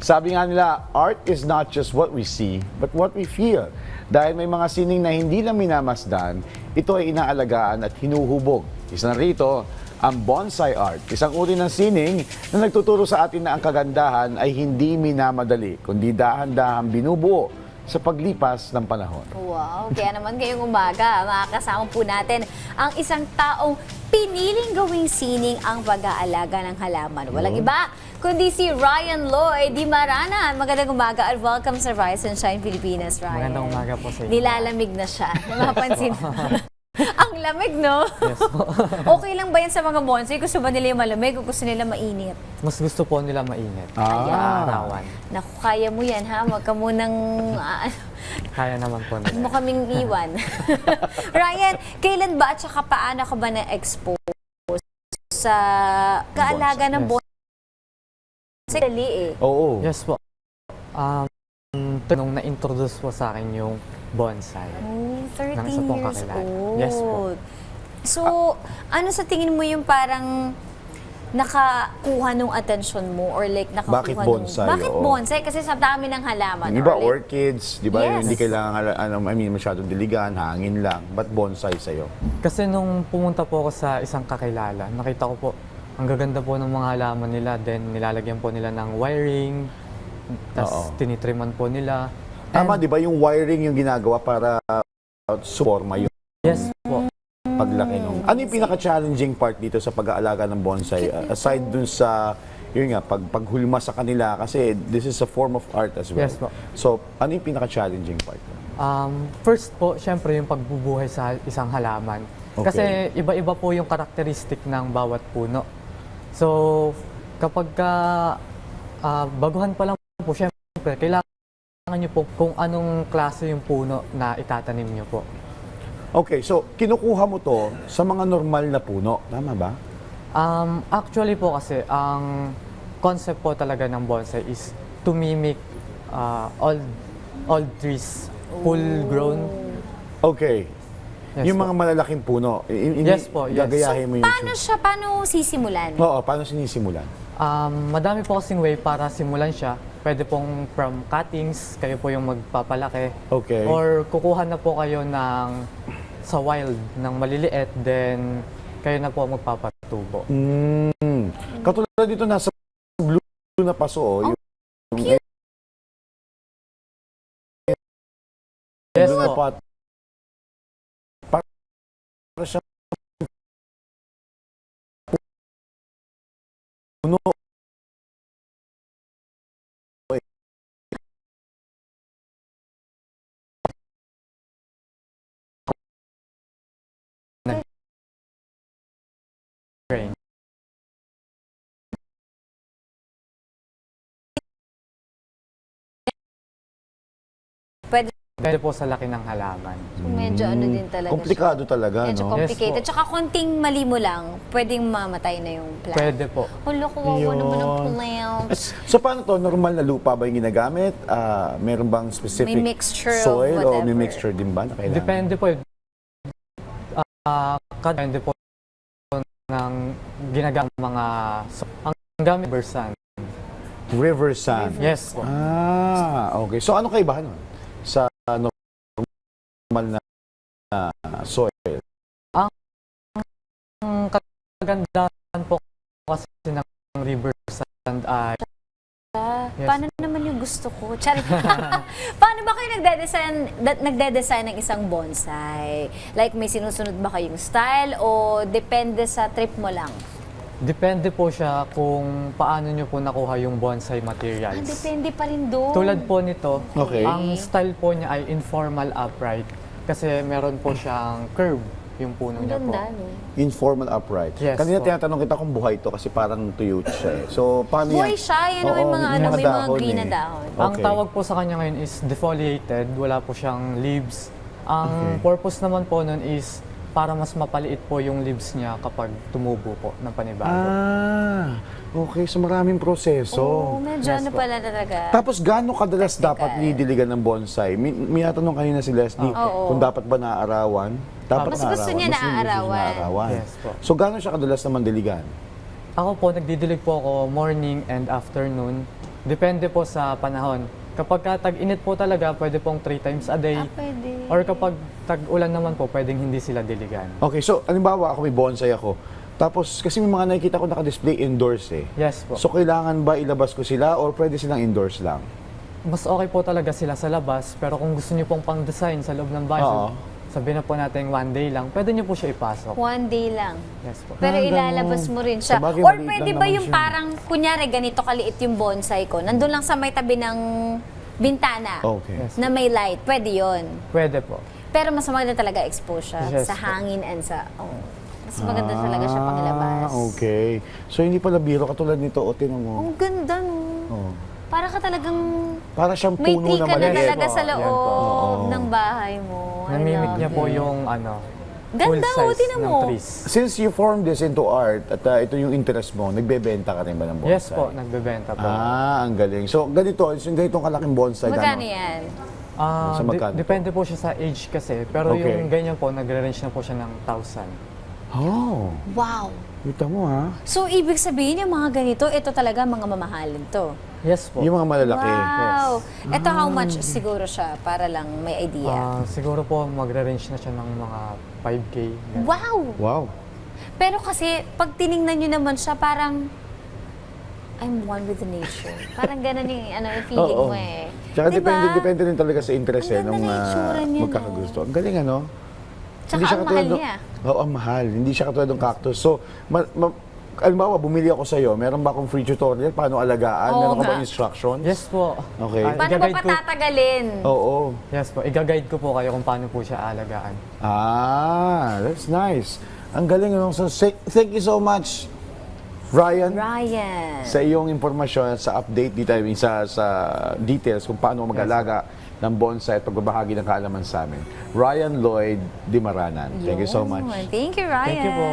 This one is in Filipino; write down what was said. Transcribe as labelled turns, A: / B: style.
A: Sabi nga nila, art is not just what we see, but what we feel. Dahil may mga sining na hindi lang minamasdan, ito ay inaalagaan at hinuhubog. Isa na rito, ang bonsai art. Isang uri ng sining na nagtuturo sa atin na ang kagandahan ay hindi minamadali, kundi dahan-dahan binubuo sa paglipas ng panahon.
B: Wow, kaya naman ngayong umaga, makakasama po natin ang isang taong piniling gawing sining ang pag-aalaga ng halaman. Walang iba, kundi si Ryan Lloyd Di Marana. Magandang umaga at welcome sa Rise and Shine Pilipinas, Ryan.
C: Magandang umaga po sa inyo.
B: Nilalamig na siya. Mapansin mo. Ang lamig, no?
C: Yes po.
B: Okay lang ba yan sa mga bonsai? Gusto ba nila yung malamig o gusto nila mainit?
C: Mas gusto po nila mainit.
A: Ah.
C: Arawan.
B: Naku, kaya mo yan, ha? Huwag ka munang...
C: Kaya naman po
B: Huwag mo
C: nila.
B: kaming iwan. Ryan, kailan ba at saka paano ka ba na-expose sa kaalaga ng bonsai? Dali eh.
A: Oo.
C: Yes po. Nung na-introduce po sa akin yung bonsai.
B: Oh, 13
C: Nang isa pong
B: years
C: kakilala.
B: old.
C: Yes po.
B: So, ano sa tingin mo yung parang nakakuha nung atensyon mo or like nakakuha
A: Bakit bonsai?
B: Bakit
A: Oo.
B: bonsai? Kasi sa dami ng halaman.
A: Yung iba,
B: or like,
A: orchids, di ba?
B: Yes.
A: Hindi kailangan, masyadong diligan, hangin lang. Ba't bonsai sa'yo?
C: Kasi nung pumunta po ako sa isang kakilala, nakita ko po, ang gaganda po ng mga halaman nila. Then nilalagyan po nila ng wiring. Tapos
A: Oo.
C: tinitriman po nila.
A: Tama, di ba? Yung wiring yung ginagawa para suporma yung
C: Yes po.
A: paglaki nung... Ano yung pinaka-challenging part dito sa pag-aalaga ng bonsai? Aside dun sa, yun nga, paghulma sa kanila, kasi this is a form of art as well.
C: Yes po.
A: So, ano yung pinaka-challenging part?
C: First po, syempre yung pagbubuhay sa isang halaman.
A: Okay.
C: Kasi iba-iba po yung karakteristik ng bawat puno. So, kapag baguhan pa lang po, syempre, kailangan nyo po kung anong klase yung puno na itatanim nyo po.
A: Okay, so, kinukuha mo to sa mga normal na puno. Tama ba?
C: Actually po kasi, ang concept po talaga ng bonsai is to mimic old trees, full-grown.
A: Okay.
C: Yes
A: Yung
C: po.
A: mga malalaking puno,
C: Yes po, yes.
A: gagayahin mo yung...
B: paano sisimulan?
A: Oo, paano sinisimulan?
C: Madami po kasing way para simulan siya. Pwede pong from cuttings, kayo po yung magpapalaki.
A: Okay.
C: Or kukuha na po kayo sa wild ng maliliit, then kayo na po magpapatubo.
A: Katulad dito nasa blue na paso, yung
C: Yes
A: blue na
C: po.
A: pot. Para siya puno.
C: Grain. Pwede po sa laki ng halaman.
B: So, medyo ano din talaga
A: Komplikado
B: siya.
A: talaga,
B: Medyo
A: no?
B: complicated.
C: Yes po.
B: Tsaka konting mali mo lang, pwedeng mamatay na yung plant.
C: Pwede po.
B: Hulo, kawawa naman ang
A: Yun.
B: plants.
A: So paano to? Normal na lupa ba yung ginagamit? Meron bang specific
B: May mixture of
A: soil o may
B: whatever.
A: mixture din ba na kailangan?
C: Depende po. Depende po ng ginagamit mga... Ang gamit river sand.
A: River sand.
C: Yes po.
A: Okay. So ano kaibahan nun? Sa normal na soil?
C: Ang kagandahan po kasi ng river sand ay... Yes.
B: Paano naman yung gusto ko? Chari. Paano ba kayo nagde-design ng isang bonsai? Like may sinusunod ba kayong style o depende sa trip mo lang?
C: Depende po siya kung paano nyo po nakuha yung bonsai materials.
B: Depende pa rin doon.
C: Tulad po nito,
A: Okay.
C: ang style po niya ay informal upright kasi meron po siyang curve yung puno
B: Ang
C: niya po.
B: ganda, no?
A: Informal upright.
C: Yes
A: Kanina
C: po.
A: tinatanong kita kung buhay to kasi parang tuyo siya eh. So paano
B: Buhay
A: yan?
B: siya, yan
A: Oo,
B: yung mga, ano, may mga
A: dahon
B: green
A: eh.
B: na dahon.
C: Ang
A: Okay.
C: tawag po sa kanya ngayon is defoliated, wala po siyang leaves. Ang purpose naman po nun is para mas mapaliit po yung leaves niya kapag tumubo po ng panibago.
A: Okay. So maraming proseso.
B: Oo, medyo
C: Yes
B: ano
C: po.
B: pala talaga.
A: Tapos gaano kadalas
B: Technical.
A: dapat didiligan ng bonsai? May natanong kanina si Leslie
B: Oo.
A: kung dapat ba naaarawan? Dapat
B: Mas gusto niya
A: Mas gusto
B: naaarawan.
A: naaarawan.
C: Yes po.
A: So gaano siya kadalas naman diligan?
C: Ako po, nagdidilig po ako morning and afternoon. Depende po sa panahon. Kapag tag-init po talaga, pwede pong 3 times a day.
B: Pwede.
C: Or kapag tag-ulan naman po, pwedeng hindi sila diligan.
A: Okay, so halimbawa ako may bonsai ako. Tapos kasi may mga nakikita ko naka-display indoors eh.
C: Yes po.
A: So kailangan ba ilabas ko sila or pwede silang indoors lang?
C: Mas okay po talaga sila sa labas, pero kung gusto niyo pong pang-design sa loob ng bahay,
A: Oo.
C: sabihin na po natin 1 day lang, pwede niyo po siya ipasok.
B: 1 day lang.
C: Yes po.
B: Pero
A: Hanggang-
B: ilalabas mo rin siya.
A: Sabagay,
B: Or
A: maliit
B: pwede
A: lang
B: ba
A: naman
B: yung
A: siya.
B: parang, kunyari, ganito kaliit yung bonsai ko, nandun lang sa may tabi ng bintana
A: Okay.
C: Yes.
B: na may light, pwede yon.
C: Pwede po.
B: Pero mas maganda talaga expose siya
C: Yes
B: sa
C: po.
B: hangin and sa... mas maganda talaga siya pakilabas.
A: Okay. So hindi pala biro katulad nito, o tinan mo.
B: Ang ganda, no?
A: Oh.
B: Para ka talagang
A: Para siyang
B: may
A: puno
B: tree
A: na
B: ka na
A: maliit.
B: talaga
C: po,
B: sa
C: yan po.
B: loob
A: Oo.
B: ng bahay mo. I
C: Namimik
B: love
C: niya po
B: it.
C: yung
B: Ganda,
C: full size
B: tinan
C: ng
B: mo.
C: trees.
A: Since you formed this into art at ito yung interest mo, nagbebenta ka rin ba ng bonsai?
C: Yes po, nagbebenta po.
A: Ang galing. So ganito, yung ganitong kalaking bonsai.
B: Magkano yan?
A: Sa magkano po?
C: Depende po siya sa age kasi, pero
A: Okay.
C: yung ganyan po, nagre-range na po siya ng 1,000.
A: Oh,
B: Wow!
A: kita mo ha.
B: So, ibig sabihin yung mga ganito, ito talaga mga mamahalin to.
C: Yes po.
A: Yung mga malalaki.
B: Wow! Ito how much siguro siya para lang may idea?
C: Siguro po, magre-range na siya ng mga 5K. ganun.
B: Wow!
A: Wow.
B: Pero kasi, pag tiningnan nyo naman siya, parang I'm one with the nature. Parang ganun yung, yung feeling
A: Oo.
B: mo eh.
A: Tsaka
B: Diba?
A: depende rin talaga sa interest
B: Ang ganda
A: nung
B: na itsura niya, no?
A: magkakagusto. Ang galing ano?
B: Tsaka ang mahal niya.
A: Oo, ang mahal. Hindi siya katulad ng cactus. So, halimbawa, bumili ako sa'yo, meron ba akong free tutorial? Paano alagaan?
B: Oo
A: meron ka
B: nga.
A: ba instructions?
C: Yes po.
A: Okay.
B: Paano ba
C: Igagayad ko-
B: patatagalin?
A: Oo.
C: Yes po, i-guide ko po kayo kung paano po siya alagaan.
A: That's nice. Ang galing. Ano? So, thank you so much, Ryan,
B: Ryan.
A: sa iyong impormasyon, sa update dito, sa details kung paano mag-alaga ng bonsai at pagbabahagi ng kaalaman sa amin. Ryan Lloyd Dimaranan. Thank you so much.
B: Yun. Thank you, Ryan.
C: Thank you po.